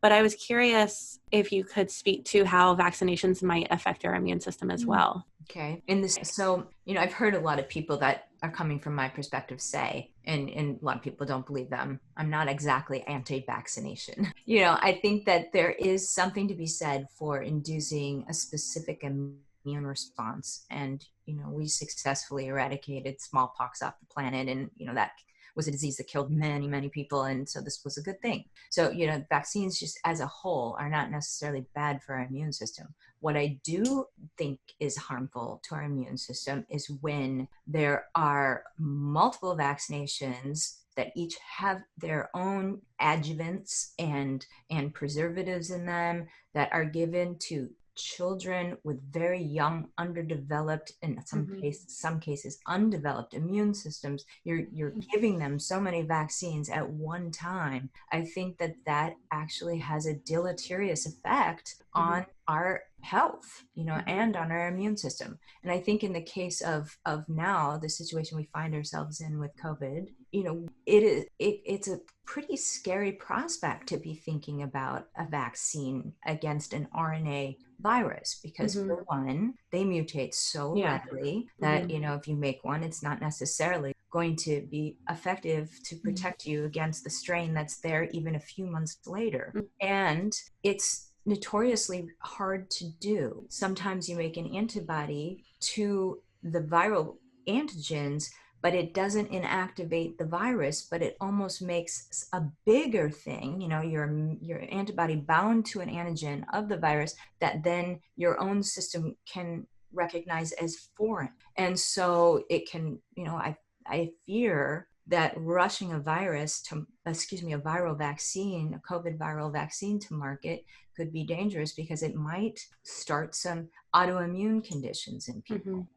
but I was curious if you could speak to how vaccinations might affect our immune system as well. Okay. So, I've heard a lot of people that are coming from my perspective say, and a lot of people don't believe them, I'm not exactly anti-vaccination. I think that there is something to be said for inducing a specific immune response. And, we successfully eradicated smallpox off the planet. And, that was a disease that killed many, many people. And so this was a good thing. So, vaccines just as a whole are not necessarily bad for our immune system. What I do think is harmful to our immune system is when there are multiple vaccinations that each have their own adjuvants and preservatives in them that are given to children with very young, underdeveloped, in some cases undeveloped immune systems. You're giving them so many vaccines at one time. I think that actually has a deleterious effect on our health, and on our immune system. And I think in the case of now, the situation we find ourselves in with COVID, it's a pretty scary prospect to be thinking about a vaccine against an RNA virus, because for one, they mutate so rapidly that, if you make one, it's not necessarily going to be effective to protect you against the strain that's there even a few months later. And it's notoriously hard to do. Sometimes you make an antibody to the viral antigens, but it doesn't inactivate the virus, but it almost makes a bigger thing, your antibody bound to an antigen of the virus that then your own system can recognize as foreign. And so it can, I fear that rushing a viral vaccine, a COVID viral vaccine to market could be dangerous because it might start some autoimmune conditions in people.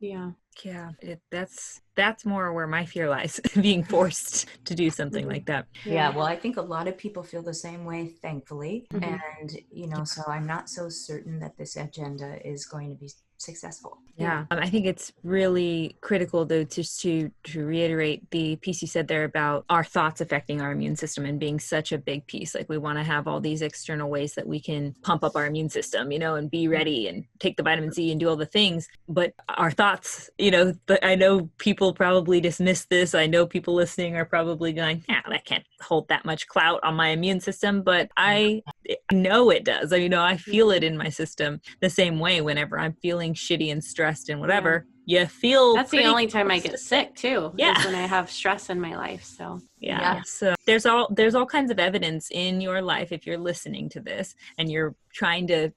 That's more where my fear lies, being forced to do something like that. Well, I think a lot of people feel the same way, thankfully. And, so I'm not so certain that this agenda is going to be successful. I think it's really critical, though, just to reiterate the piece you said there about our thoughts affecting our immune system and being such a big piece. Like, we want to have all these external ways that we can pump up our immune system, and be ready and take the vitamin C and do all the things. But our thoughts, I know people probably dismiss this. I know people listening are probably going, that can't hold that much clout on my immune system. But I know it does. I feel it in my system the same way whenever I'm feeling shitty and stressed and whatever. You feel that's the only time I get sick too, is when I have stress in my life. So so there's all kinds of evidence in your life, if you're listening to this and you're trying to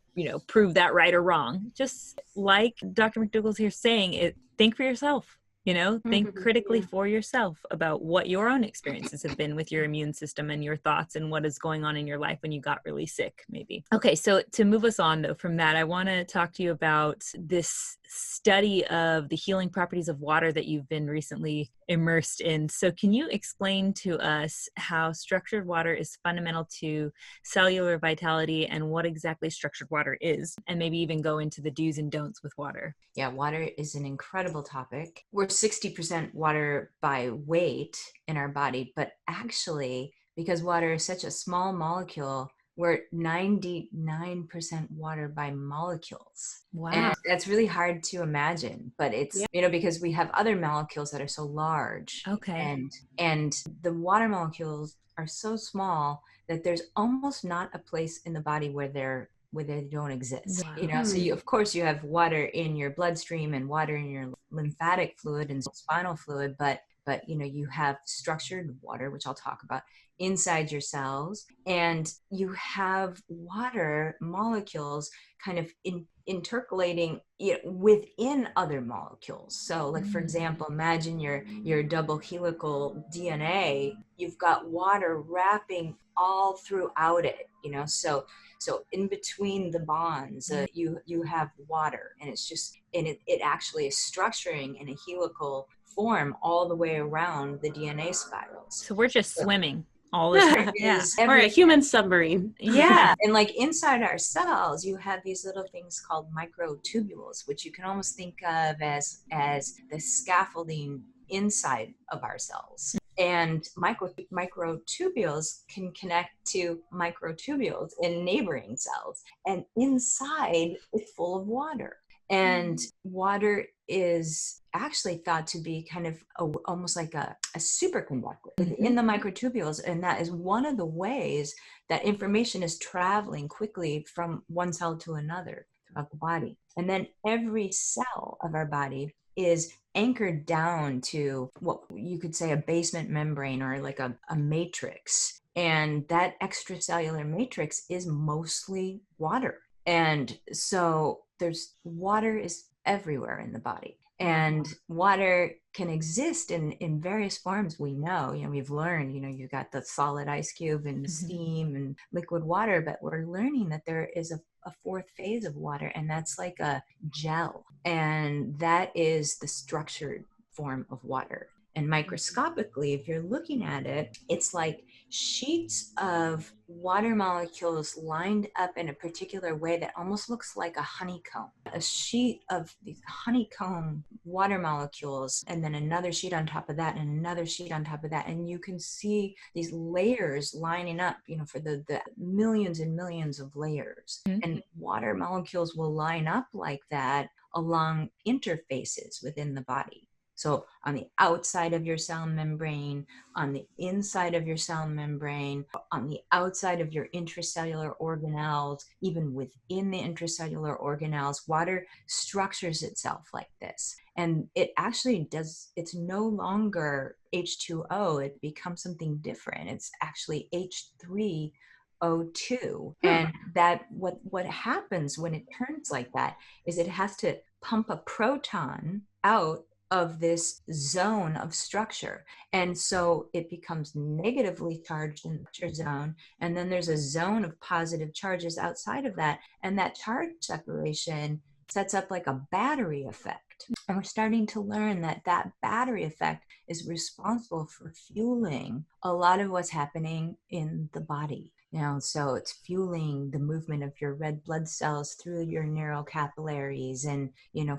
prove that right or wrong, just like Dr. McDougall's here saying, think for yourself. Think critically for yourself about what your own experiences have been with your immune system and your thoughts and what is going on in your life when you got really sick, maybe. Okay, so to move us on, though, from that, I want to talk to you about this study of the healing properties of water that you've been recently immersed in. So can you explain to us how structured water is fundamental to cellular vitality and what exactly structured water is, and maybe even go into the do's and don'ts with water? Water is an incredible topic. We're 60% water by weight in our body, but actually, because water is such a small molecule, we're 99% water by molecules. Wow. And that's really hard to imagine, but it's, because we have other molecules that are so large. Okay. And the water molecules are so small that there's almost not a place in the body where they don't exist. Wow. So you have water in your bloodstream and water in your lymphatic fluid and spinal fluid, but you have structured water, which I'll talk about, inside your cells, and you have water molecules kind of intercalating within other molecules. So, like, for example, imagine your double helical DNA. You've got water wrapping all throughout it. So in between the bonds, you have water, and it actually is structuring in a helical form all the way around the DNA spirals. So we're just swimming all the time. We're a human submarine. And like inside our cells, you have these little things called microtubules, which you can almost think of as the scaffolding inside of our cells. And microtubules can connect to microtubules in neighboring cells. And inside, it's full of water. And water is actually thought to be kind of almost like a superconductor within the microtubules. And that is one of the ways that information is traveling quickly from one cell to another throughout the body. And then every cell of our body is anchored down to what you could say a basement membrane or like a matrix. And that extracellular matrix is mostly water. And so water is everywhere in the body. And water can exist in various forms. We know, we've learned, you've got the solid ice cube and steam and liquid water, but we're learning that there is a fourth phase of water, and that's like a gel. And that is the structured form of water. And microscopically, if you're looking at it, it's like sheets of water molecules lined up in a particular way that almost looks like a honeycomb. A sheet of these honeycomb water molecules, and then another sheet on top of that, and another sheet on top of that. And you can see these layers lining up, for the millions and millions of layers. And water molecules will line up like that along interfaces within the body. So on the outside of your cell membrane, on the inside of your cell membrane, on the outside of your intracellular organelles, even within the intracellular organelles, water structures itself like this. And it actually it's no longer H2O, it becomes something different. It's actually H3O2. And that what happens when it turns like that is it has to pump a proton out of this zone of structure. And so it becomes negatively charged in the structure zone. And then there's a zone of positive charges outside of that. And that charge separation sets up like a battery effect. And we're starting to learn that battery effect is responsible for fueling a lot of what's happening in the body. So it's fueling the movement of your red blood cells through your neural capillaries and,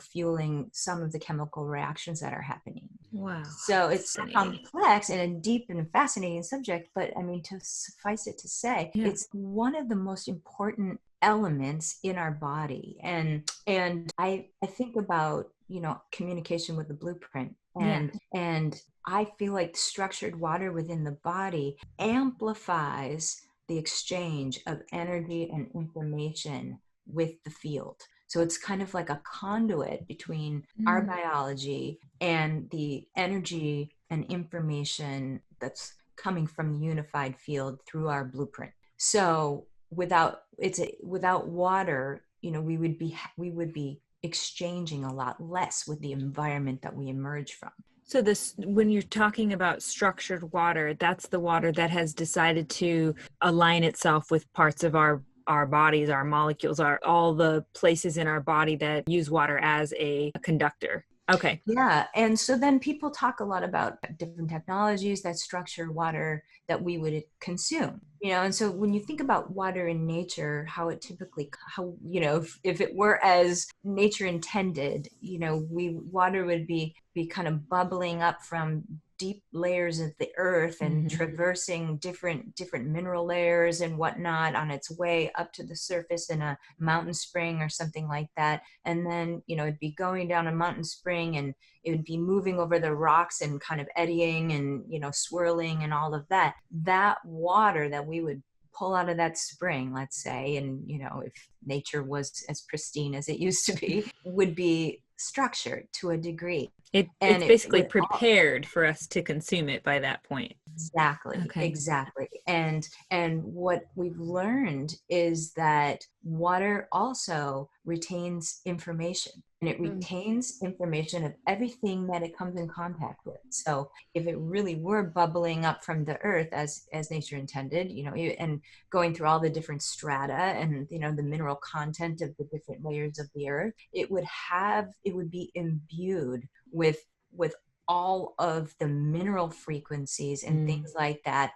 fueling some of the chemical reactions that are happening. Wow. So it's complex and a deep and fascinating subject, but to suffice it to say, it's one of the most important elements in our body. And I think about, communication with the blueprint. And I feel like structured water within the body amplifies the exchange of energy and information with the field. So it's kind of like a conduit between our biology and the energy and information that's coming from the unified field through our blueprint. So without water, we would be exchanging a lot less with the environment that we emerge from. So when you're talking about structured water, that's the water that has decided to align itself with parts of our bodies, our molecules, all the places in our body that use water as a conductor. Okay. Yeah. And so then people talk a lot about different technologies that structure water that we would consume, and so when you think about water in nature, how it typically, if it were as nature intended, water would be kind of bubbling up from deep layers of the earth and traversing different mineral layers and whatnot on its way up to the surface in a mountain spring or something like that. And then, it'd be going down a mountain spring and it would be moving over the rocks and kind of eddying and, swirling and all of that. That water that we would pull out of that spring, let's say, and, if nature was as pristine as it used to be, would be structured to a degree. It's basically prepared for us to consume it by that point. Exactly. Okay. Exactly. And what we've learned is that water also retains information, and it retains information of everything that it comes in contact with. So if it really were bubbling up from the earth as nature intended, and going through all the different strata and, the mineral content of the different layers of the earth, it would be imbued with all of the mineral frequencies and things like that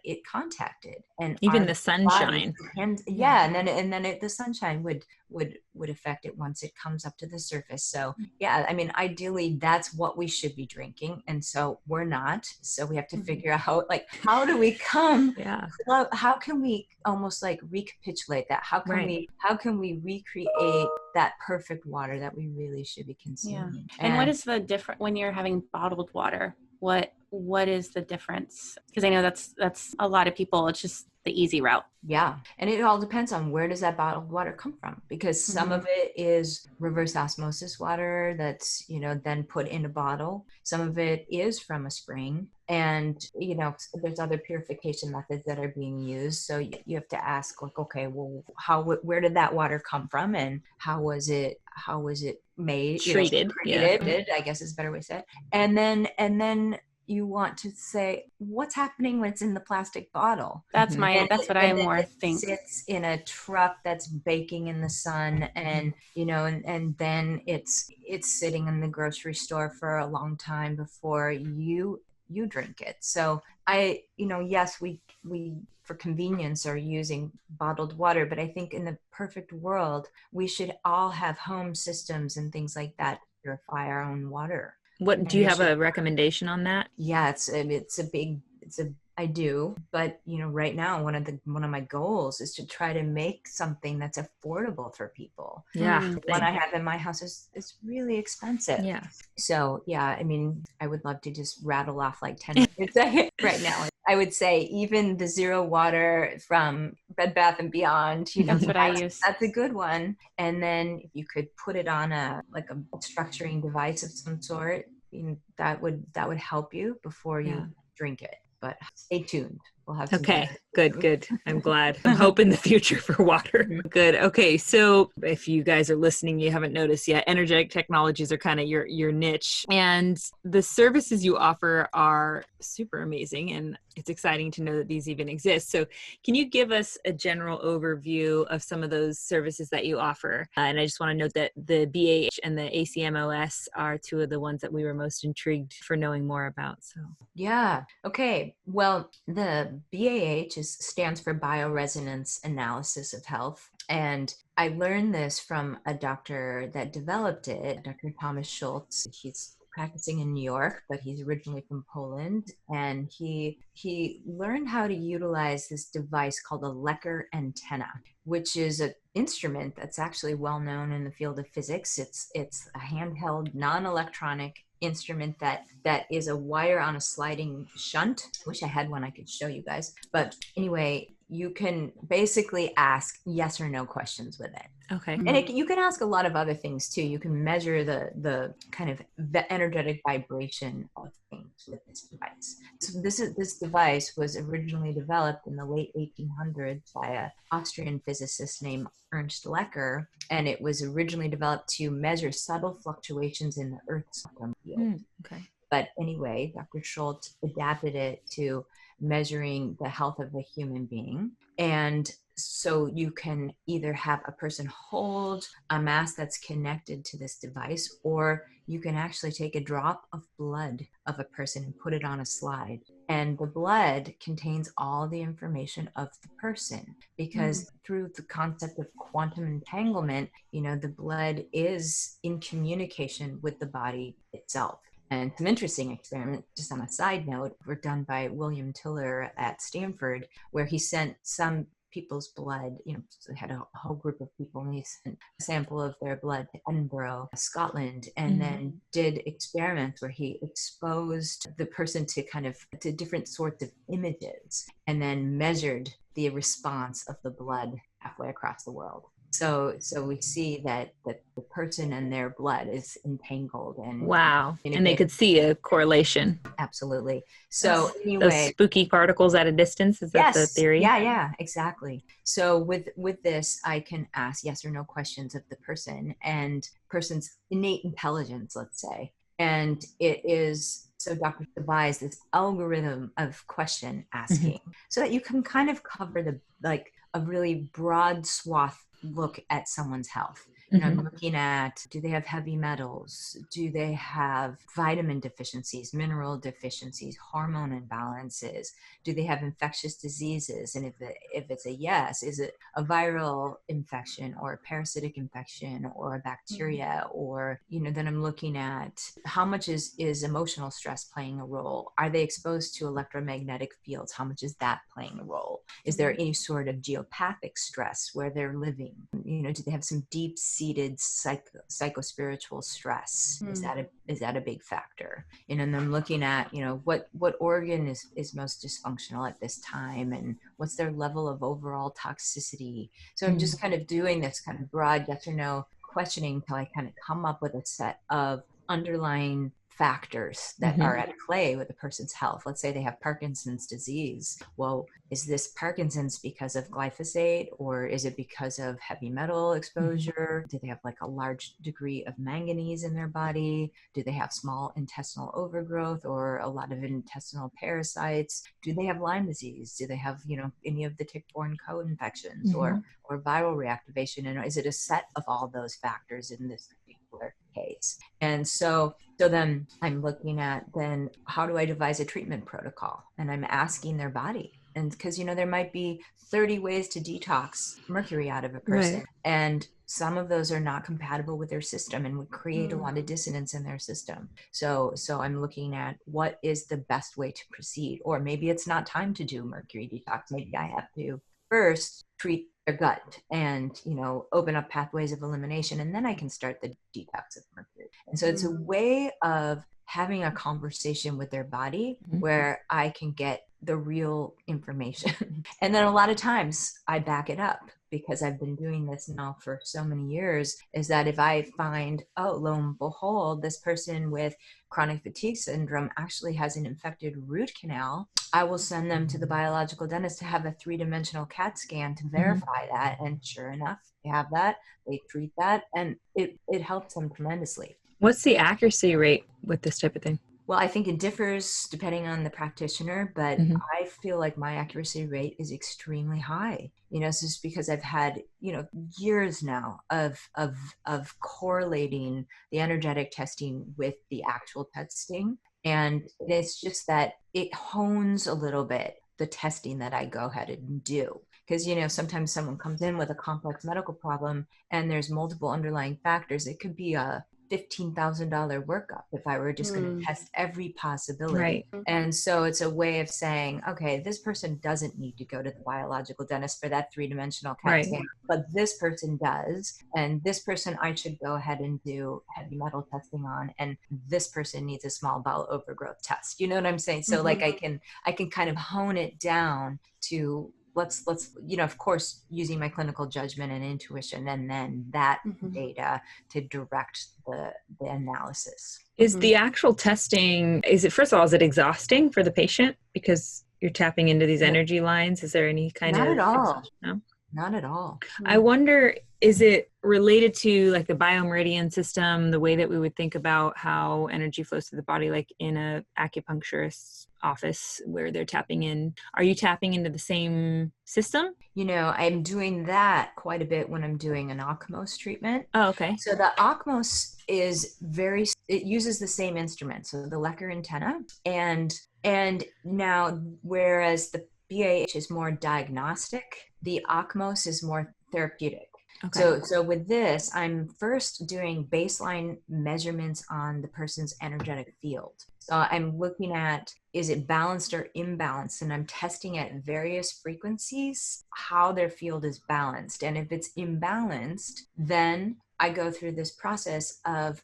it contacted, and even the sunshine. And then the sunshine would affect it once it comes up to the surface. So yeah, I mean, ideally that's what we should be drinking. And so we're not. So we have to figure out, like, how do we come? Yeah. How can we almost like recapitulate that? How can we recreate that perfect water that we really should be consuming? Yeah. And what is the difference when you're having bottled water? What is the difference? Because I know that's a lot of people. It's just the easy route. Yeah. And it all depends on where does that bottled water come from, because some of it is reverse osmosis water that's, then put in a bottle. Some of it is from a spring, and, there's other purification methods that are being used. So you have to ask, like, okay, well, where did that water come from, and how was it made? Treated. Treated, I guess is a better way to say it. And then you want to say, what's happening when it's in the plastic bottle? That's what I more think. Sits in a truck that's baking in the sun, and and then it's sitting in the grocery store for a long time before you drink it. So yes, we for convenience are using bottled water, but I think in the perfect world, we should all have home systems and things like that to purify our own water. What do you have a recommendation on that? Yeah, I do, but right now one of my goals is to try to make something that's affordable for people. Yeah, the one I have in my house is really expensive. Yeah. So yeah, I mean, I would love to just rattle off like 10 minutes right now. I would say even the zero water from Bed Bath & Beyond, that's what I use. That's a good one. And then if you could put it on a structuring device of some sort, that would help you before you drink it. But stay tuned. We'll have some Good. I'm glad. I'm hoping the future for water. Good. Okay. So if you guys are listening, you haven't noticed yet, energetic technologies are kind of your niche, and the services you offer are super amazing. And it's exciting to know that these even exist. So can you give us a general overview of some of those services that you offer? And I just want to note that the BAH and the ACMOS are two of the ones that we were most intrigued for knowing more about. So yeah. Okay. Well, the BAH stands for Bioresonance Analysis of Health. And I learned this from a doctor that developed it, Dr. Thomas Schultz. He's practicing in New York, but he's originally from Poland. And he learned how to utilize this device called a Lecker antenna, which is an instrument that's actually well known in the field of physics. It's a handheld, non-electronic instrument that is a wire on a sliding shunt. Wish I had one I could show you guys. But anyway, you can basically ask yes or no questions with it. Okay. And you can ask a lot of other things too. You can measure the kind of energetic vibration of things with this device. So this device was originally developed in the late 1800s by an Austrian physicist named Ernst Lecker, and it was originally developed to measure subtle fluctuations in the Earth's quantum field. Okay. But anyway, Dr. Schultz adapted it to measuring the health of a human being. And so you can either have a person hold a mass that's connected to this device, or you can actually take a drop of blood of a person and put it on a slide. And the blood contains all the information of the person, because through the concept of quantum entanglement, the blood is in communication with the body itself. And some interesting experiments, just on a side note, were done by William Tiller at Stanford, where he sent some people's blood, so they had a whole group of people, and he sent a sample of their blood to Edinburgh, Scotland, and then did experiments where he exposed the person to different sorts of images, and then measured the response of the blood halfway across the world. So we see that the person and their blood is entangled. And wow. And they could see a correlation. Absolutely. So anyway, those spooky particles at a distance, is that the theory? Yeah, exactly. So with this, I can ask yes or no questions of the person and person's innate intelligence, let's say. And it is, so Dr. devised this algorithm of question asking so that you can kind of cover a really broad swath look at someone's health. And I'm looking at, do they have heavy metals? Do they have vitamin deficiencies, mineral deficiencies, hormone imbalances? Do they have infectious diseases? And if it's a yes, is it a viral infection or a parasitic infection or a bacteria? Or, then I'm looking at how much is emotional stress playing a role? Are they exposed to electromagnetic fields? How much is that playing a role? Is there any sort of geopathic stress where they're living? Do they have some deep-seated psychospiritual stress? Is that a big factor? And I'm looking at, what organ is most dysfunctional at this time, and what's their level of overall toxicity. So I'm just kind of doing this kind of broad yes or no questioning until I kind of come up with a set of underlying factors that are at play with a person's health. Let's say they have Parkinson's disease. Well, is this Parkinson's because of glyphosate, or is it because of heavy metal exposure? Do they have like a large degree of manganese in their body? Do they have small intestinal overgrowth or a lot of intestinal parasites? Do they have Lyme disease? Do they have, any of the tick-borne co-infections or viral reactivation? And is it a set of all those factors in this particular case? And so then I'm looking at, then how do I devise a treatment protocol? And I'm asking their body. And because, there might be 30 ways to detox mercury out of a person. Right. And some of those are not compatible with their system and would create a lot of dissonance in their system. So I'm looking at what is the best way to proceed. Or maybe it's not time to do mercury detox. Maybe I have to first treat their gut and, open up pathways of elimination. And then I can start the detox of mercury. And so it's a way of having a conversation with their body where I can get the real information. And then a lot of times I back it up, because I've been doing this now for so many years, is that if I find, lo and behold, this person with chronic fatigue syndrome actually has an infected root canal, I will send them to the biological dentist to have a 3-dimensional CAT scan to verify that. And sure enough, they have that, they treat that, and it helps them tremendously. What's the accuracy rate with this type of thing? Well, I think it differs depending on the practitioner, but I feel like my accuracy rate is extremely high. It's just because I've had, years now of correlating the energetic testing with the actual testing. And it's just that it hones a little bit the testing that I go ahead and do. Because, sometimes someone comes in with a complex medical problem and there's multiple underlying factors. It could be a $15,000 workup if I were just going to test every possibility. Right. And so it's a way of saying, okay, this person doesn't need to go to the biological dentist for that 3-dimensional CAT scan, but this person does. And this person I should go ahead and do heavy metal testing on. And this person needs a small bowel overgrowth test. You know what I'm saying? So like I can kind of hone it down to let's of course, using my clinical judgment and intuition, and then that data to direct the analysis. Is the actual testing, first of all, is it exhausting for the patient because you're tapping into these energy lines? Is there any kind of... Not at all. No? Not at all. I wonder, is it related to like the biomeridian system, the way that we would think about how energy flows through the body, like in a acupuncturist's office where they're tapping in? Are you tapping into the same system? I'm doing that quite a bit when I'm doing an Ocmos treatment. Oh, okay. So the Ocmos is it uses the same instrument, so the Lecker antenna. And now, whereas the BAH is more diagnostic, the Ocmos is more therapeutic. Okay. So with this, I'm first doing baseline measurements on the person's energetic field. So I'm looking at, is it balanced or imbalanced? And I'm testing at various frequencies how their field is balanced. And if it's imbalanced, then I go through this process of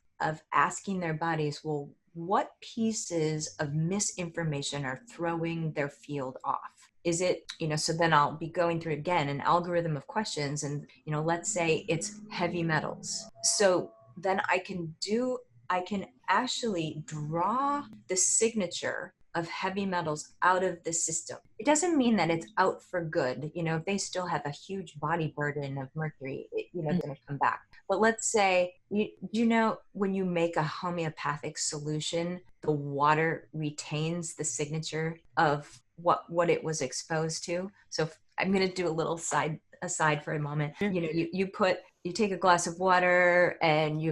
asking their bodies, well, what pieces of misinformation are throwing their field off? Is it, so then I'll be going through again an algorithm of questions, and, let's say it's heavy metals. So then I can actually draw the signature of heavy metals out of the system. It doesn't mean that it's out for good. If they still have a huge body burden of mercury, it's going to come back. But let's say, when you make a homeopathic solution, the water retains the signature of what it was exposed to. So I'm going to do a little side aside for a moment. Sure. You know, you take a glass of water and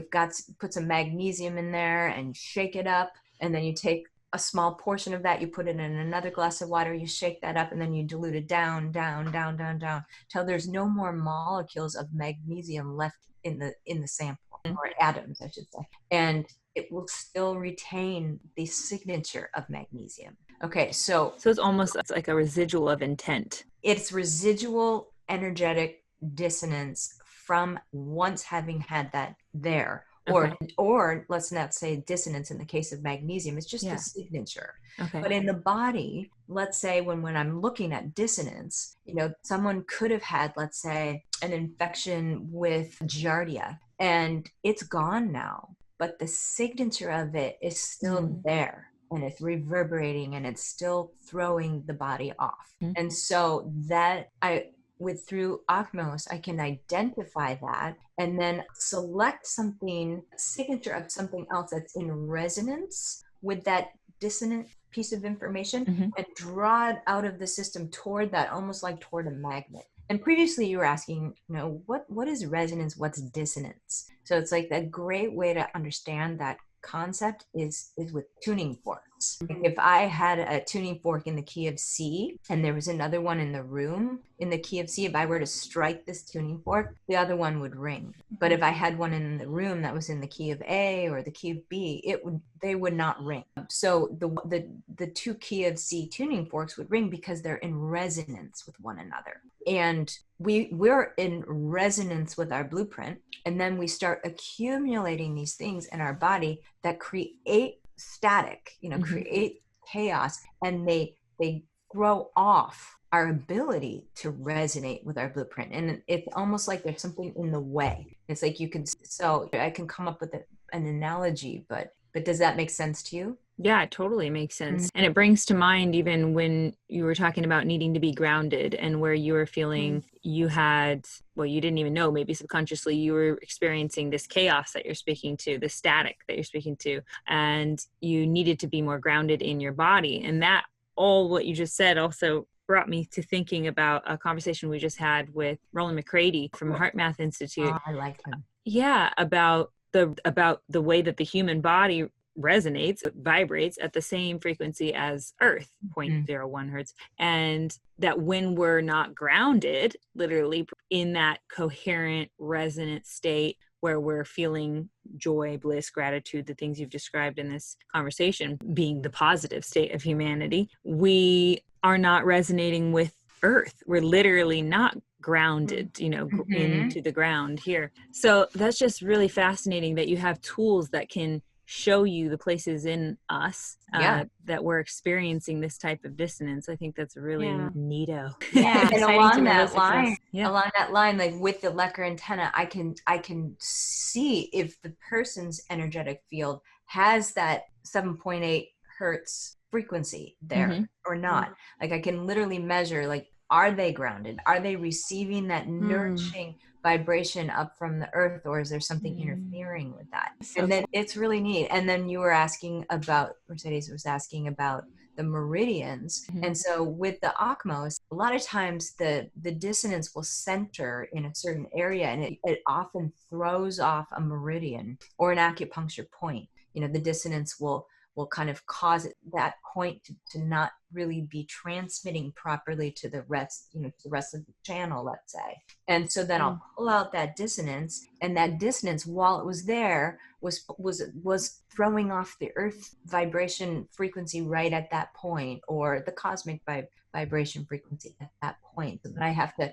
put some magnesium in there and shake it up. And then you take a small portion of that, you put it in another glass of water, you shake that up, and then you dilute it down till there's no more molecules of magnesium left in the sample, or atoms, I should say. And it will still retain the signature of magnesium. Okay, so it's like a residual of intent. It's residual energetic dissonance from once having had that there. Or let's not say dissonance in the case of magnesium, it's just a signature. Okay. But in the body, let's say when I'm looking at dissonance, you know, someone could have had, let's say, an infection with Giardia and it's gone now, but the signature of it is still there. And it's reverberating and it's still throwing the body off. And so through Osmos, I can identify that and then select signature of something else that's in resonance with that dissonant piece of information and draw it out of the system toward that, almost like toward a magnet. And previously you were asking, you know, what is resonance? What's dissonance? So it's like a great way to understand that concept is with tuning forks. If I had a tuning fork in the key of C and there was another one in the room in the key of C, if I were to strike this tuning fork, the other one would ring. But if I had one in the room that was in the key of A or the key of B, they would not ring. So the two key of C tuning forks would ring because they're in resonance with one another. And we're in resonance with our blueprint, and then we start accumulating these things in our body that create static, you know, create chaos, and they throw off our ability to resonate with our blueprint. And it's almost like there's something in the way. It's like so I can come up with an analogy, but does that make sense to you? Yeah, it totally makes sense. And it brings to mind even when you were talking about needing to be grounded and where you were feeling you didn't even know, maybe subconsciously you were experiencing this chaos that you're speaking to, the static that you're speaking to, and you needed to be more grounded in your body. And that all what you just said also brought me to thinking about a conversation we just had with Roland McCready from Heart Math Institute. Oh, I like him. Yeah, about the way that the human body resonates, vibrates at the same frequency as Earth, 0.01 hertz. And that when we're not grounded, literally in that coherent, resonant state where we're feeling joy, bliss, gratitude, the things you've described in this conversation being the positive state of humanity, we are not resonating with Earth. We're literally not grounded, you know, into the ground here. So that's just really fascinating that you have tools that can show you the places in us that we're experiencing this type of dissonance. I think that's really neato. Yeah, and along that line, like with the Lecker antenna, I can see if the person's energetic field has that 7.8 hertz frequency there or not. Like I can literally measure, like, are they grounded? Are they receiving that nourishing vibration up from the earth, or is there something interfering with that? And then it's really neat. And then you were asking about, Mercedes was asking about the meridians. And so with the Osmos, a lot of times the dissonance will center in a certain area, and it often throws off a meridian or an acupuncture point. You know, the dissonance will kind of cause that point to not really be transmitting properly to the rest, you know, to the rest of the channel, let's say. And so then I'll pull out that dissonance, and that dissonance, while it was there, was throwing off the earth vibration frequency right at that point, or the cosmic vibration frequency at that point. So then I have to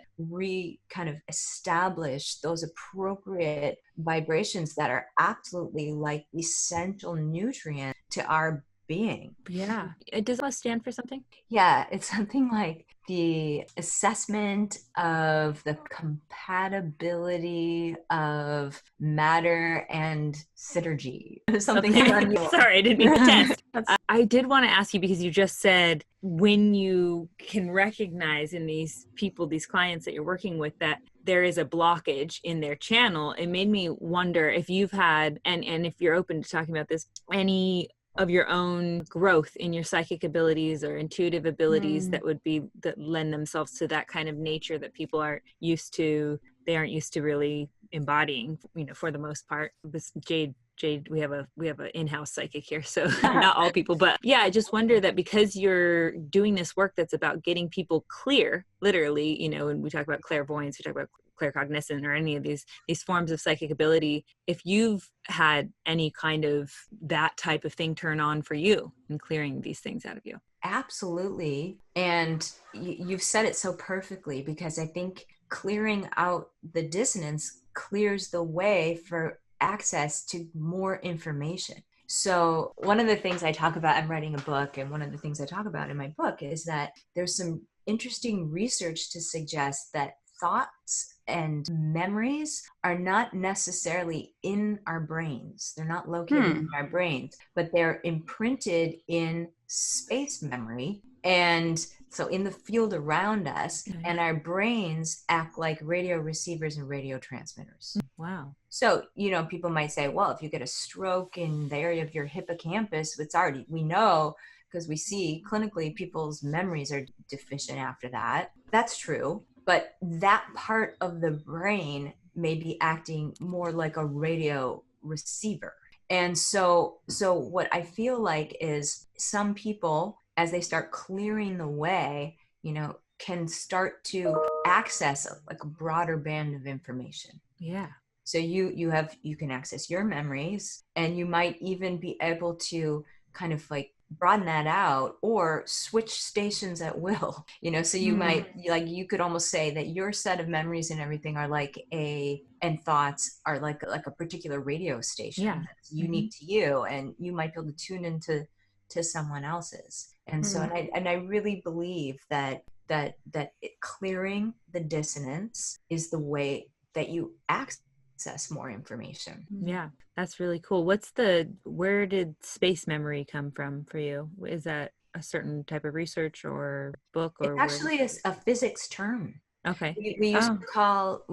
kind of establish those appropriate vibrations that are absolutely like essential nutrients to our being. Yeah. Does that stand for something? Yeah, it's something like the assessment of the compatibility of matter and synergy. Something Sorry, I didn't mean to test. I did want to ask you, because you just said when you can recognize in these people, these clients that you're working with, that there is a blockage in their channel, it made me wonder if you've had, and if you're open to talking about this, any of your own growth in your psychic abilities or intuitive abilities that lend themselves to that kind of nature that people aren't used to really embodying, for the most part. This Jade, we have an in-house psychic here, so not all people, but yeah, I just wonder that because you're doing this work that's about getting people clear, literally, when we talk about clairvoyance, we talk about claircognizant or any of these forms of psychic ability, if you've had any kind of that type of thing turn on for you in clearing these things out of you. Absolutely. And you've said it so perfectly, because I think clearing out the dissonance clears the way for access to more information. So one of the things I talk about, I'm writing a book, and one of the things I talk about in my book is that there's some interesting research to suggest that thoughts and memories are not necessarily in our brains. They're not located in our brains, but they're imprinted in space memory. And so in the field around us, and our brains act like radio receivers and radio transmitters. Wow. So, people might say, well, if you get a stroke in the area of your hippocampus, we know, because we see clinically people's memories are deficient after that. That's true. But that part of the brain may be acting more like a radio receiver. And so what I feel like is some people, as they start clearing the way, can start to access a broader band of information. Yeah. So you can access your memories, and you might even be able to kind of like broaden that out or switch stations at will, so you might, you could almost say that your set of memories and everything are and thoughts are like a particular radio station that's unique to you, and you might be able to tune into someone else's. And so, and I really believe that clearing the dissonance is the way that you access more information. Yeah, that's really cool. Where did space memory come from for you? Is that a certain type of research or book, or it actually is a physics term. Okay. We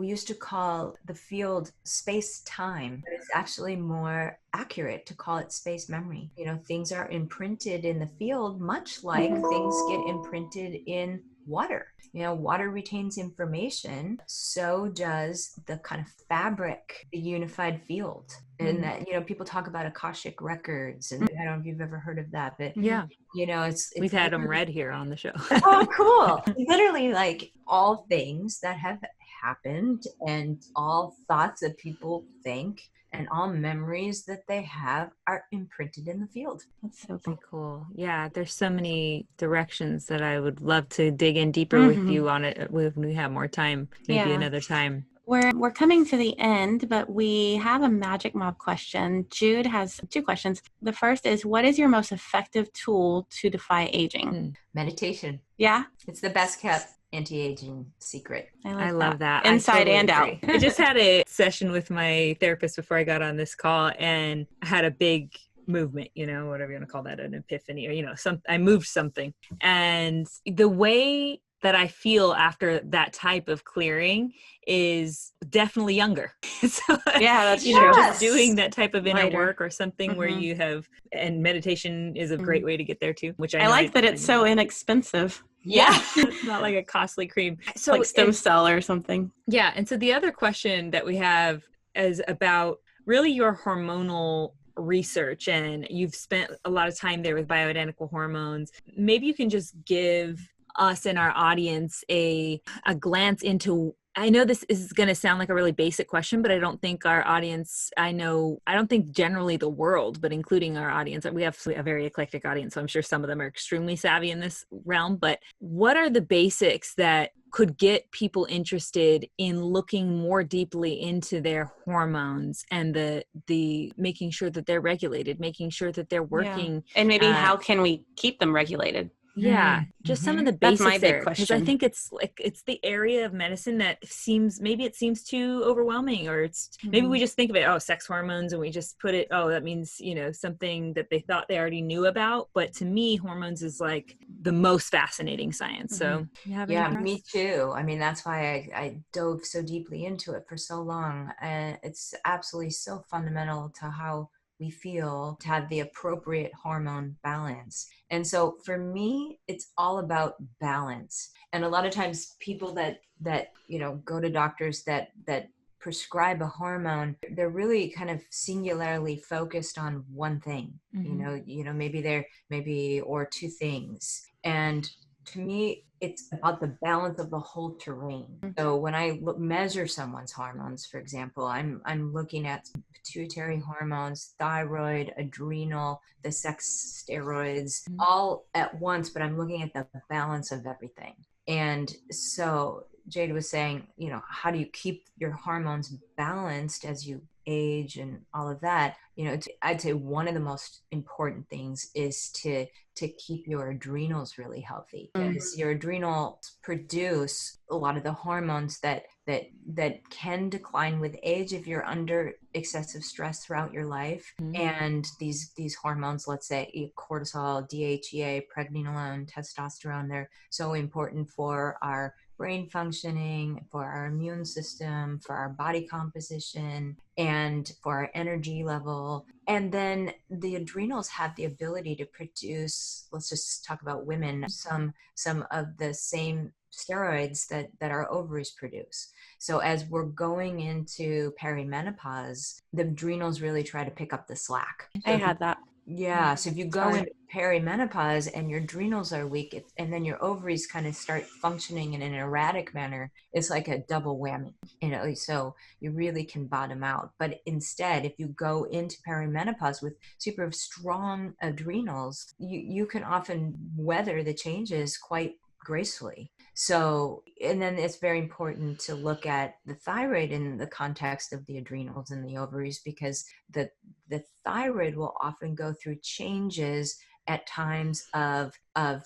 used to call the field space time, but it's actually more accurate to call it space memory. Things are imprinted in the field much like things get imprinted in water. Water retains information, so does the kind of fabric, the unified field. And that, people talk about Akashic records, and I don't know if you've ever heard of that, but we've had them read here on the show. Oh, cool. Literally, like all things that have happened, and all thoughts that people think, and all memories that they have are imprinted in the field. That's so cool. Yeah, there's so many directions that I would love to dig in deeper with you on it when we have more time, maybe another time. We're coming to the end, but we have a Magic Mob question. Jude has 2 questions. The first is, what is your most effective tool to defy aging? Meditation. Yeah? It's the best kept anti-aging secret. I love that. Inside totally and agree. out. I just had a session with my therapist before I got on this call, and I had a big movement, whatever you want to call that, an epiphany, or, I moved something. And the way that I feel after that type of clearing is definitely younger. So, yeah, that's true. Just doing that type of inner work or something where you have, and meditation is a great way to get there too, which I like that it's so inexpensive. Yeah. It's not like a costly cream. So like stem cell or something. Yeah. And so the other question that we have is about really your hormonal research, and you've spent a lot of time there with bioidentical hormones. Maybe you can just give us and our audience a glance into, I know this is going to sound like a really basic question, but I don't think our audience, I don't think generally the world, but including our audience, we have a very eclectic audience, so I'm sure some of them are extremely savvy in this realm, but what are the basics that could get people interested in looking more deeply into their hormones and the making sure that they're regulated, making sure that they're working. Yeah. And maybe how can we keep them regulated? Yeah, just some of the basics. That's my big question. Because I think it's the area of medicine that seems too overwhelming, or it's maybe we just think of it, sex hormones, and we just put it, that means, something that they thought they already knew about. But to me, hormones is like the most fascinating science. So yeah, me too. I mean, that's why I dove so deeply into it for so long. And it's absolutely so fundamental to how we feel to have the appropriate hormone balance. And so for me, it's all about balance. And a lot of times people that go to doctors that prescribe a hormone, they're really kind of singularly focused on one thing, maybe or two things. And to me, it's about the balance of the whole terrain. So when I measure someone's hormones, for example, I'm looking at pituitary hormones, thyroid, adrenal, the sex steroids, all at once, but I'm looking at the balance of everything. And so Jade was saying, how do you keep your hormones balanced as you age and all of that? I'd say one of the most important things is to keep your adrenals really healthy, because your adrenals produce a lot of the hormones that can decline with age if you're under excessive stress throughout your life. And these hormones, let's say cortisol, DHEA, pregnenolone, testosterone, they're so important for our brain functioning, for our immune system, for our body composition, and for our energy level. And then the adrenals have the ability to produce, let's just talk about women, some of the same steroids that our ovaries produce. So as we're going into perimenopause, the adrenals really try to pick up the slack. I had that. Yeah. So if you go into perimenopause and your adrenals are weak, and then your ovaries kind of start functioning in an erratic manner, it's like a double whammy, so you really can bottom out. But instead, if you go into perimenopause with super strong adrenals, you can often weather the changes quite gracefully. So, and then it's very important to look at the thyroid in the context of the adrenals and the ovaries, because the thyroid will often go through changes at times of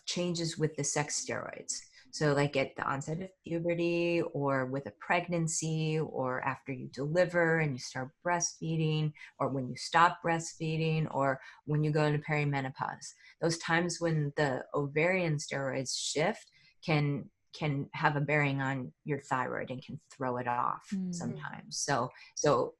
changes with the sex steroids. So like at the onset of puberty, or with a pregnancy, or after you deliver and you start breastfeeding, or when you stop breastfeeding, or when you go into perimenopause. Those times when the ovarian steroids shift can have a bearing on your thyroid and can throw it off sometimes. So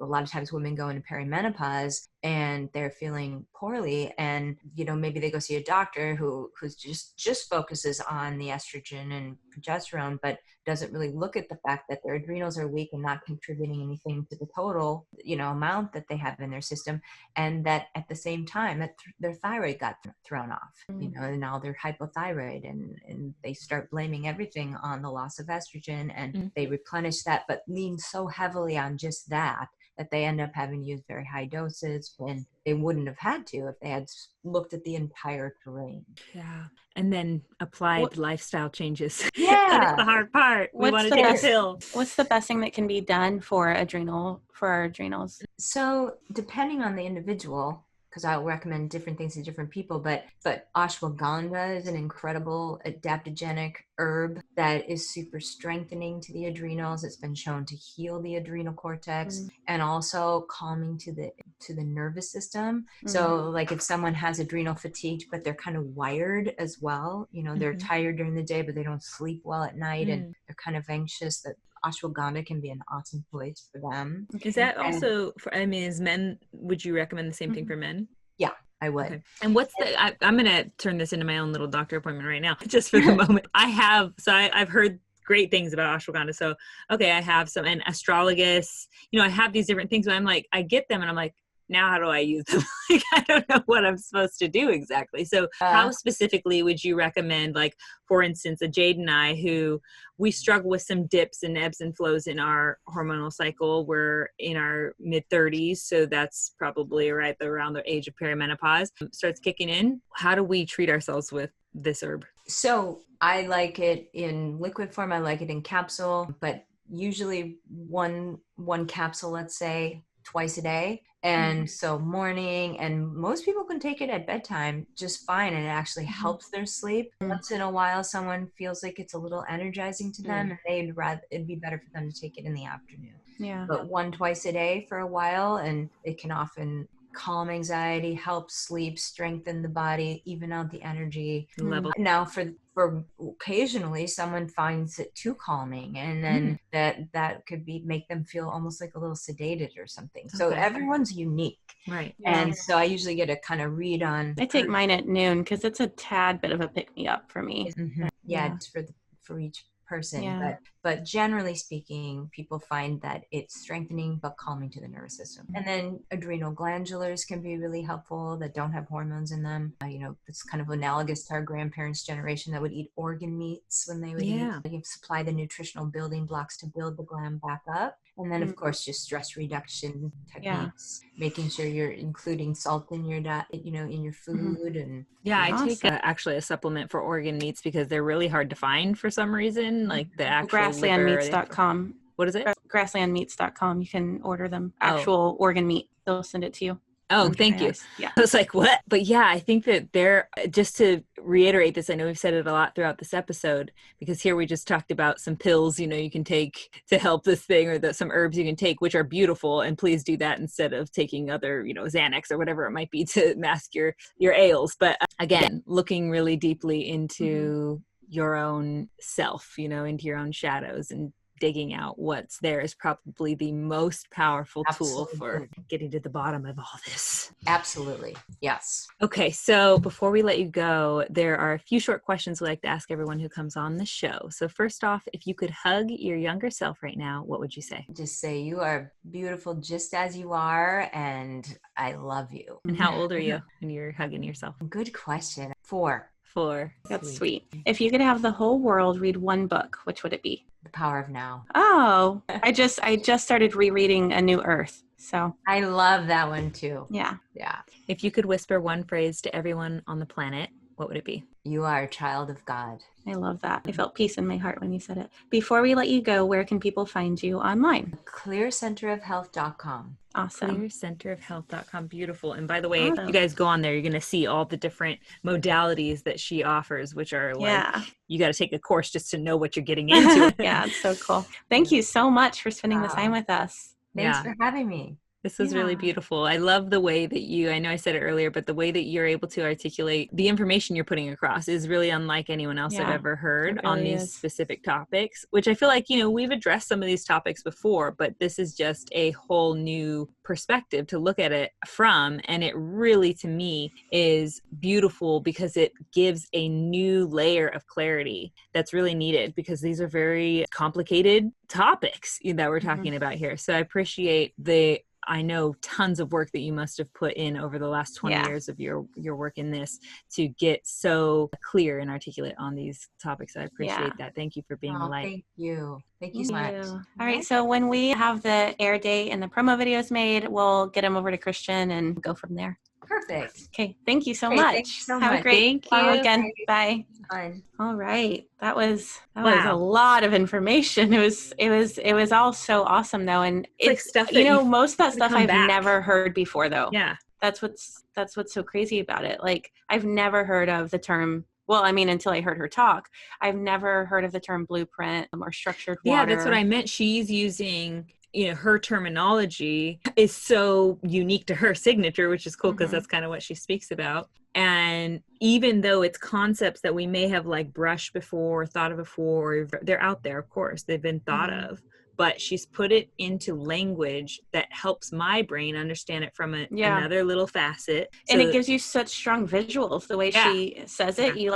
a lot of times women go into perimenopause and they're feeling poorly, and maybe they go see a doctor who's just focuses on the estrogen and progesterone, but doesn't really look at the fact that their adrenals are weak and not contributing anything to the total amount that they have in their system, and that at the same time that their thyroid got thrown off, and now they're hypothyroid, and they start blaming everything on the loss of estrogen, and they replenish that, but lean so heavily on just that they end up having to use very high doses when they wouldn't have had to if they had looked at the entire terrain. Yeah. And then applied lifestyle changes. Yeah. That's the hard part. We want to take a pill. What's the best thing that can be done for our adrenals? So depending on the individual, because I'll recommend different things to different people, but ashwagandha is an incredible adaptogenic herb that is super strengthening to the adrenals. It's been shown to heal the adrenal cortex and also calming to the nervous system. So like if someone has adrenal fatigue, but they're kind of wired as well, they're tired during the day, but they don't sleep well at night, and they're kind of anxious, that ashwagandha can be an awesome choice for them. Is that also as men, would you recommend the same thing for men? Yeah, I would. Okay. And what's I'm going to turn this into my own little doctor appointment right now, just for the moment. I've heard great things about ashwagandha. So, okay, I have some, and astragalus, I have these different things, but I'm like, I get them and I'm like, now how do I use them? Like, I don't know what I'm supposed to do exactly. So how specifically would you recommend, like, for instance, a Jade and I, who we struggle with some dips and ebbs and flows in our hormonal cycle. We're in our mid 30s. So that's probably right around the age of perimenopause starts kicking in. How do we treat ourselves with this herb? So I like it in liquid form. I like it in capsule, but usually one capsule, let's say, twice a day. And so morning, and most people can take it at bedtime just fine, and it actually helps their sleep. Once in a while, someone feels like it's a little energizing to them, and it'd be better for them to take it in the afternoon. Yeah. But twice a day for a while, and it can often calm anxiety, help sleep, strengthen the body, even out the energy level. Now for occasionally someone finds it too calming, and then that could make them feel almost like a little sedated or something. So everyone's unique. Right. And so I usually get a kind of read on. I take mine at noon because it's a tad bit of a pick-me-up for me. It's for each person, but generally speaking, people find that it's strengthening but calming to the nervous system. And then adrenal glandulars can be really helpful that don't have hormones in them. It's kind of analogous to our grandparents' generation that would eat organ meats when they would eat. You supply the nutritional building blocks to build the gland back up. And then, of course, just stress reduction techniques, making sure you're including salt in your diet, in your food. And I take actually a supplement for organ meats because they're really hard to find for some reason, like the actual grasslandmeats.com. What is it? Grasslandmeats.com. You can order them. Actual organ meat. They'll send it to you. Oh, thank you. Yeah. I was like, what? But I think that just to reiterate this, I know we've said it a lot throughout this episode, because here we just talked about some pills, you can take to help this thing, or some herbs you can take, which are beautiful. And please do that instead of taking other, Xanax or whatever it might be to mask your ails. But again, looking really deeply into your own self, into your own shadows, and digging out what's there is probably the most powerful tool for getting to the bottom of all this. Absolutely. Yes. Okay. So before we let you go, there are a few short questions we like to ask everyone who comes on the show. So first off, if you could hug your younger self right now, what would you say? Just say, you are beautiful just as you are, and I love you. And how old are you when you're hugging yourself? Good question. 4. That's sweet. If you could have the whole world read one book, which would it be? The Power of Now. Oh, I just started rereading A New Earth. So I love that one too. Yeah. If you could whisper one phrase to everyone on the planet, what would it be? You are a child of God. I love that. I felt peace in my heart when you said it. Before we let you go, where can people find you online? clearcenterofhealth.com. Awesome. clearcenterofhealth.com. Beautiful. And by the way, if you guys go on there, you're going to see all the different modalities that she offers, which are you got to take a course just to know what you're getting into. Yeah, it's so cool. Thank you so much for spending the time with us. Thanks for having me. This was really beautiful. I love the way that I know I said it earlier, but the way that you're able to articulate the information you're putting across is really unlike anyone else I've ever heard on these specific topics, which I feel like, we've addressed some of these topics before, but this is just a whole new perspective to look at it from. And it really, to me, is beautiful because it gives a new layer of clarity that's really needed, because these are very complicated topics that we're talking about here. So I appreciate I know tons of work that you must have put in over the last 20 years of your work in this to get so clear and articulate on these topics. I appreciate that. Thank you for being a light. Thank you. Thank you so much. All right. So when we have the air date and the promo videos made, we'll get them over to Christian and go from there. Perfect. Okay. Thank you so much. Thank you so Have much. a great weekend. Bye. Fun. All right. That was a lot of information. It was all so awesome though. And it's like stuff that most of that stuff I've back. never heard before though. Yeah. That's what's so crazy about it. Like I've never heard of the term, until I heard her talk, I've never heard of the term blueprint or structured water. Yeah, that's what I meant. She's using, her terminology is so unique to her signature, which is cool because that's kind of what she speaks about. And even though it's concepts that we may have like brushed before, thought of before, they're out there, of course, they've been thought of, but she's put it into language that helps my brain understand it from another little facet. And it gives you such strong visuals. The way she says it, you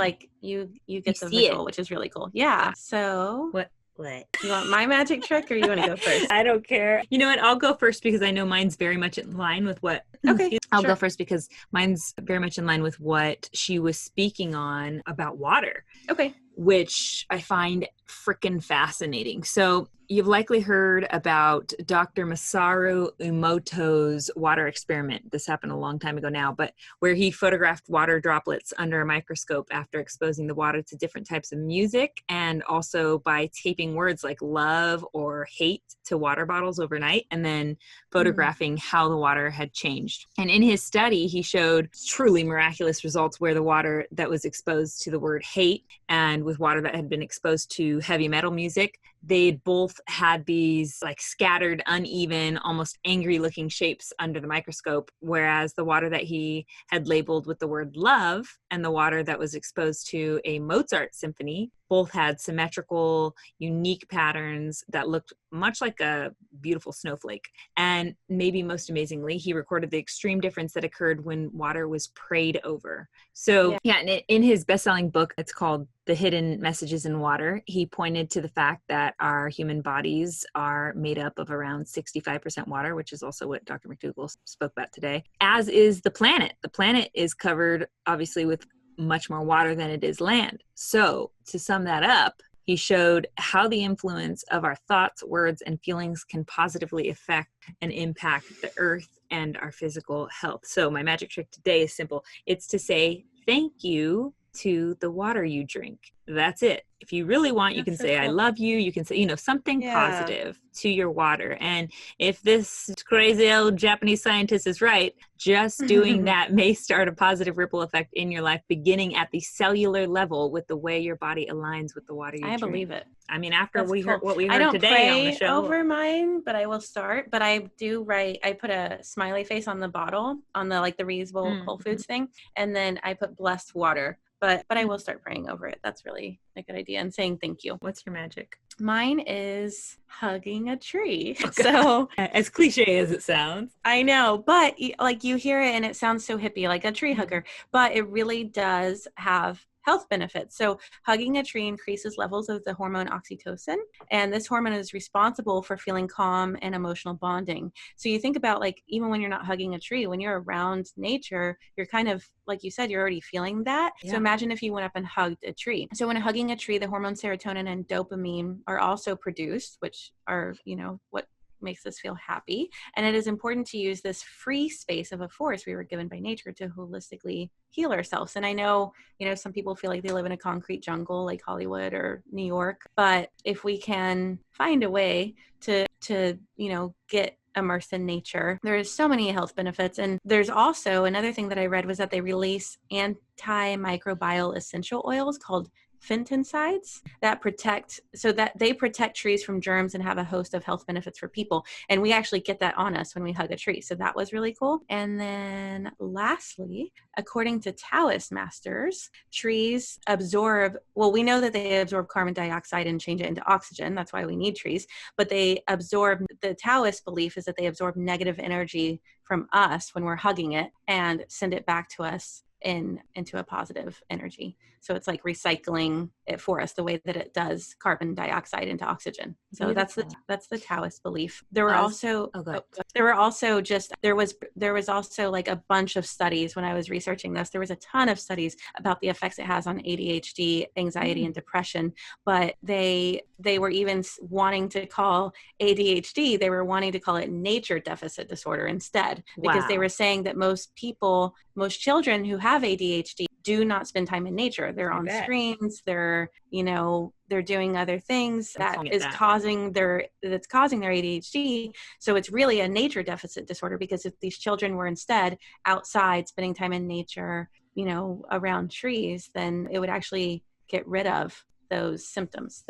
get the visual, which is really cool. Yeah. So What? You want my magic trick or you want to go first? I don't care. You know what? I'll go first because I know mine's very much in line with what... Okay. I'll go first because mine's very much in line with what she was speaking on about water. Okay. Which I find freaking fascinating. So you've likely heard about Dr. Masaru Emoto's water experiment. This happened a long time ago now, but where he photographed water droplets under a microscope after exposing the water to different types of music, and also by taping words like love or hate to water bottles overnight, and then photographing how the water had changed. And in his study, he showed truly miraculous results where the water that was exposed to the word hate and with water that had been exposed to to heavy metal music. They both had these like scattered, uneven, almost angry looking shapes under the microscope, whereas the water that he had labeled with the word love and the water that was exposed to a Mozart symphony both had symmetrical, unique patterns that looked much like a beautiful snowflake. And maybe most amazingly, he recorded the extreme difference that occurred when water was prayed over. So and in his best-selling book, it's called The Hidden Messages in Water, he pointed to the fact that our human bodies are made up of around 65% water, which is also what Dr. McDougall spoke about today, as is the planet. The planet is covered, obviously, with much more water than it is land. So to sum that up, he showed how the influence of our thoughts, words, and feelings can positively affect and impact the earth and our physical health. So my magic trick today is simple. It's to say thank you to the water you drink. That's it. If you really want, you can say, I love you. You can say, something positive to your water. And if this crazy old Japanese scientist is right, just doing that may start a positive ripple effect in your life, beginning at the cellular level with the way your body aligns with the water you drink. I believe it. I mean, after That's cool. what we heard I don't today pray on the show. over mine, but I will start. But I do write, I put a smiley face on the bottle, on the reusable Whole Foods thing. And then I put blessed water. But I will start praying over it. That's really a good idea. And saying thank you. What's your magic? Mine is hugging a tree. Okay. So as cliche as it sounds. I know, but you hear it and it sounds so hippie, like a tree hugger, but it really does have health benefits. So hugging a tree increases levels of the hormone oxytocin, and this hormone is responsible for feeling calm and emotional bonding. So you think about even when you're not hugging a tree, when you're around nature, you're kind of, like you said, you're already feeling that. Yeah. So imagine if you went up and hugged a tree. So when hugging a tree, the hormones serotonin and dopamine are also produced, which are, what makes us feel happy. And it is important to use this free space of a forest we were given by nature to holistically heal ourselves. And I know, some people feel like they live in a concrete jungle like Hollywood or New York, but if we can find a way to get immersed in nature, there's so many health benefits. And there's also another thing that I read was that they release antimicrobial essential oils called phytoncides that protect trees from germs and have a host of health benefits for people. And we actually get that on us when we hug a tree. So that was really cool. And then lastly, according to Taoist masters, trees we know that they absorb carbon dioxide and change it into oxygen. That's why we need trees. But the Taoist belief is that they absorb negative energy from us when we're hugging it and send it back to us into a positive energy. So it's like recycling it for us the way that it does carbon dioxide into oxygen. So that's the Taoist belief. There were also like a bunch of studies when I was researching this. There was a ton of studies about the effects it has on ADHD, anxiety, and depression. But they were even wanting to call ADHD, they were wanting to call it nature deficit disorder instead, because they were saying that most children who have ADHD do not spend time in nature. They're on screens. They're doing other things that's causing their ADHD. So it's really a nature deficit disorder, because if these children were instead outside spending time in nature, around trees, then it would actually get rid of those symptoms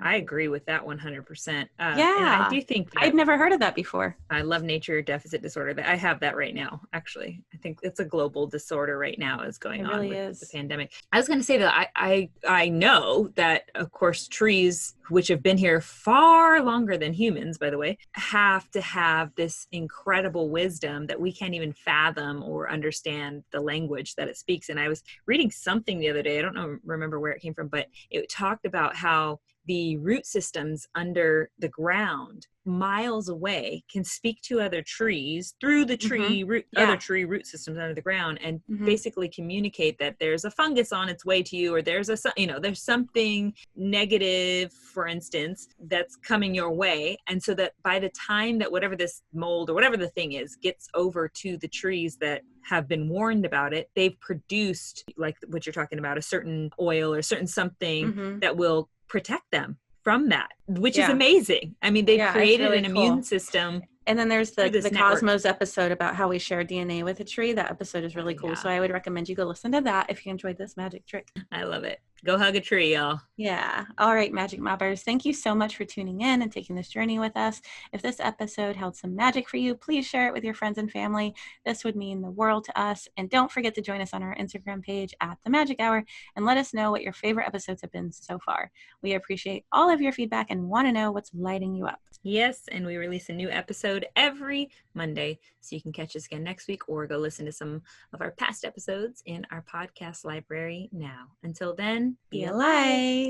I agree with that 100%. And I do think I'd never heard of that before. I love nature deficit disorder. I have that right now, actually. I think it's a global disorder right now is going on with the pandemic. I was going to say that I know that, of course, trees, which have been here far longer than humans, by the way, have to have this incredible wisdom that we can't even fathom or understand the language that it speaks. And I was reading something the other day, I don't remember where it came from, but it talked about how the root systems under the ground miles away can speak to other trees through the tree other tree root systems under the ground, and basically communicate that there's a fungus on its way to you, or there's there's something negative, for instance, that's coming your way. And so that by the time that whatever this mold or whatever the thing is gets over to the trees that have been warned about it, they've produced, like what you're talking about, a certain oil or certain something that will protect them from that, which is amazing. I mean, they've created really an immune system. And then there's the Cosmos episode about how we share DNA with a tree. That episode is really cool. So I would recommend you go listen to that if you enjoyed this magic trick. I love it. Go hug a tree, y'all. Yeah. All right, Magic Mobbers. Thank you so much for tuning in and taking this journey with us. If this episode held some magic for you, please share it with your friends and family. This would mean the world to us. And don't forget to join us on our Instagram page at The Majic Hour and let us know what your favorite episodes have been so far. We appreciate all of your feedback and want to know what's lighting you up. Yes, and we release a new episode every Monday, so you can catch us again next week or go listen to some of our past episodes in our podcast library now. Until then, Be a light.